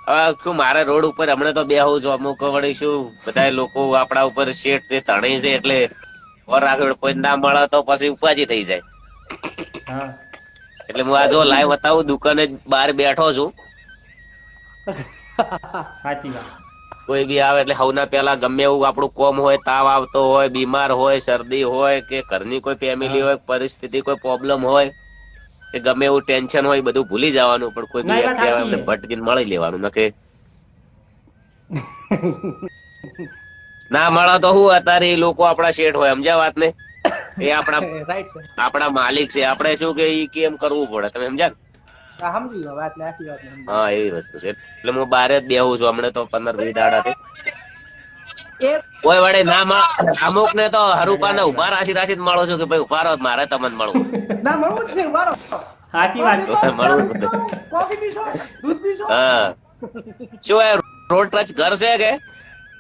હવે શું મારે રોડ ઉપર હમણાં તો બેહું છું, અમુક વળી શું બધા લોકો આપણા ઉપર શેઠ છે ધણી છે એટલે ઓર આગળ કોઈ ના મળે તો પછી ઉપાજી થઈ જાય. હા એટલે હું આ જો લાઈવ બતાવું દુકાને બહાર બેઠો છું. સાચી વાત. કોઈ બી આવે એટલે સૌના પેલા ગમે એવું આપણું કોમ હોય, તાવ આવતો હોય, બીમાર હોય, શરદી હોય કે ઘરની કોઈ હા ફેમિલી હોય, પરિસ્થિતિ કોઈ પ્રોબ્લેમ હોય કે ગમે એવું ટેન્શન હોય બધું ભૂલી જવાનું, પણ કોઈ ના બી એ વાત વ્યક્તિ આવે સાચી એમને છે. ભટકીને મળી લેવાનું. નકે ના મળે તો હું અત્યારે એ લોકો આપણા શેઠ હોય, સમજ્યા વાત ને? એ આપણા રાઈટ છે. આપણા માલિક છે, આપણે શું કે ઈ કેમ કરવું પડે, તમે સમજ્યા ને? હા સમજી ગયો વાત ને, આખી વાત સમજી હા એવી વસ્તુ છે. એટલે હું બહાર જ બેહું છું હમણાં તો 15-20 દાડાથી. ગયો. કોઈ વડે ના અમુક ને તો રેડી હરુપા ને સાચી ઉભા વાત. રાખી મળું છું કે ભાઈ ઉભા રહો મારે તમને મળવું છે. ના મળવું જ છે મારો. તો સાચી વાત છે. મળવું જ પડે. કોફી પીશો, દૂધ પીશો. હા શું એ રોડ ટચ ઘર છે કે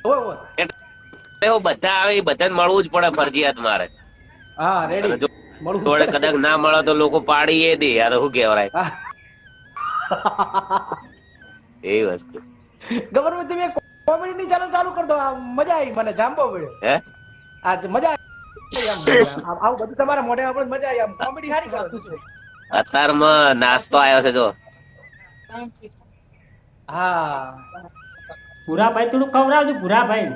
ઓય ઓય. એટલે હું બધા આવે એ બધાને મળવું જ પડે ફરજિયાત મારે. હા અને રેડી મળવું જોડે પડે. કદાચ ના મળે તો લોકો પાડી એ દે, યાર શું કેવરાય હા. એવી વસ્તુ. ગવર્મેન્ટ તમે કોમેડી ની ચેનલ ચાલુ કરી દો, મજા આવી મને જામબો પડ્યો. હે આજ મજા આવી આવું બધું તમારા મોઢે આપણે મજા આવી, આમ કોમેડી સારી કરો છો. અત્યારમાં નાસ્તો આવ્યો છે જો. હા ભૂરાભાઈ થોડું ખવડાવજો ભૂરાભાઈ.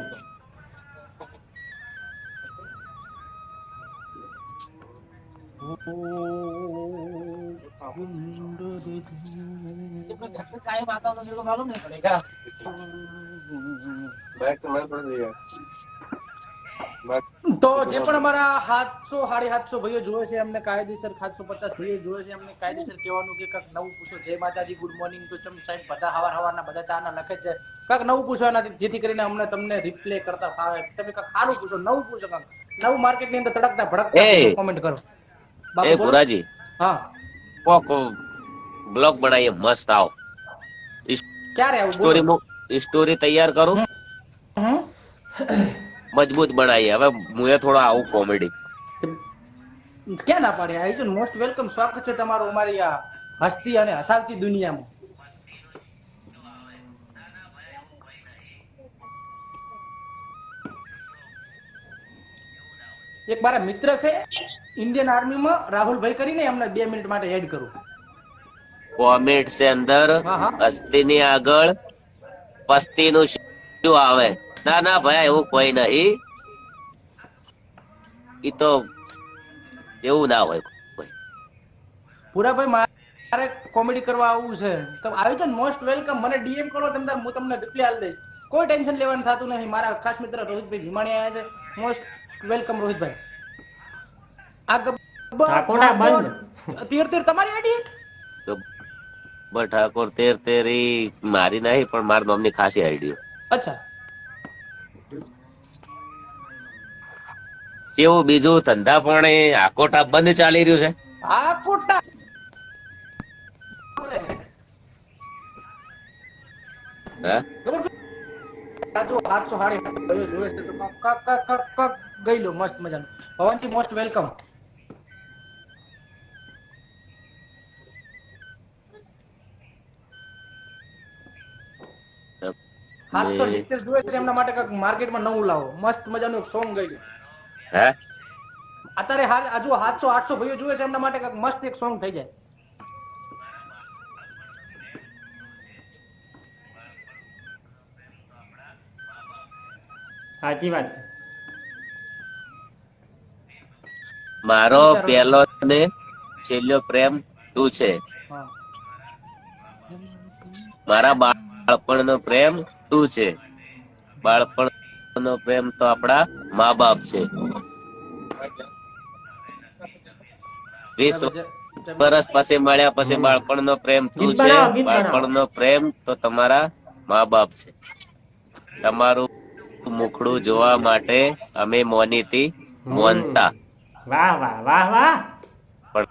તો જે પણ અમારા 700-750 ભાઈઓ જોવે છે એમને કાયદેસર, 750 ભાઈઓ જોવે છે એમને કાયદેસર કહેવાનું કે કાંઈક નવું પૂછો. જય માતાજી, ગુડ મોર્નિંગ તો સાહેબ બધા હવારના બધા ચાના લખે છે. કાંઈક નવું પૂછવાના જેથી કરીને અમને તમને રિપ્લે કરતા ફાવે. તમે કાંઈક સારું પૂછો, નવું પૂછો, કાંઈક નવું માર્કેટ ની અંદર તડકતા ભડકતા પૂછો, એ કોમેન્ટ કરો. એ બાપુ બોલો. ભુરાજી હા કોક બ્લોગ બનાવીએ મસ્ત આવો. ક્યારે આવું બોલો. સ્ટોરી તૈયાર કરું, હમ મજબૂત બનાવીએ. હવે હું એ થોડો આવું કોમેડી. ક્યાં ના પાડે, આઈ છું મોસ્ટ વેલકમ, સ્વાગત છે તમારું અમારી આ હસતી અને હસાવતી દુનિયામાં. એક મારા મિત્ર છે ઇન્ડિયન આર્મીમાં, રાહુલભાઈ કરીને, એમને 2 મિનિટ માટે એડ કરું. કોમેન્ટ છે અંદર હા હા અસ્થિની આગળ પસ્તી નું શું આવે? ના ના ભાઈ એવું કોઈ નહીં. ઈ તો એવું ના હોય. પૂરાભાઈ મારે કોમેડી કરવા આવવું છે, તો આવી છે ને, મોસ્ટ વેલકમ. મને ડીએમ કરો તમે, હું તમને રિપ્લાય આલી દઈશ. કોઈ ટેન્શન લેવાનું થતું નહીં. મારા ખાસ મિત્ર રોહિતભાઈ ભીમાણી આવ્યા છે. મોસ્ટ વેલકમ રોહિતભાઈ. આ ઠાકોરડા બંધ. તીર તમારી આઈડી? ઠાકોર 13 મારી નહીં, પણ મારી મમ્મી ખાસી આઈડિયો. અચ્છા કેવું બીજું ધંધા પણ આકોટા બંધ ચાલી રહ્યું છે? આ કોટા હે સાચું 750 જોવે છે તો કક ગઈ લો મસ્ત મજાનું. પવનજી મોસ્ટ વેલકમ. ને 770 જોવે છે એમના માટે કઈક માર્કેટમાં નવું લાવો, મસ્ત મજાનું એક સોંગ ગયું. હે અત્યારે હજુ 700-800 ભાઈઓ જોવે છે એમના માટે કઈક મસ્ત એક સોંગ થઈ જાય. સાચી વાત છે. મારો વિચારો પહેલો ને છેલ્લો પ્રેમ તું છે. હા મારા બાળપણનો પ્રેમ તું છે. બાળપણનો પ્રેમ તો આપડા મા બાપ છે. 20 બરાબર છે. વર્ષ પછી મળ્યા પછી બાળપણનો પ્રેમ તું ગીત છે. બનાવો, ગીત બનાવો. બાળપણનો પ્રેમ તો તમારા મા બાપ છે. તમારું મુખડું જોવા માટે અમે મોનીથી મોનતા, વાહ વાહ વાહ વાહ. પણ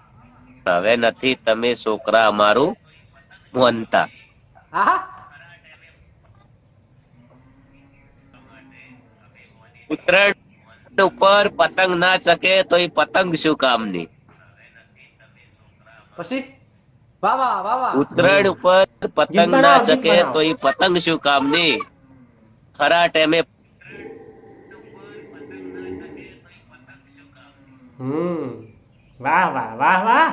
હવે નથી તમે છોકરા અમારું મોનતા. હા ઉત્તરાયણ ઉપર પતંગ ના ચકે તો એ પતંગ શું કામની? પછી વાહ વાહ વાહ વાહ. ઉત્તરાયણ ઉપર પતંગ ગીત ના બનાવો, ગીત ચકે બનાવો. તો એ પતંગ શું કામની? ખરા ટાઈમે હમ વાહ વાહ વાહ વાહ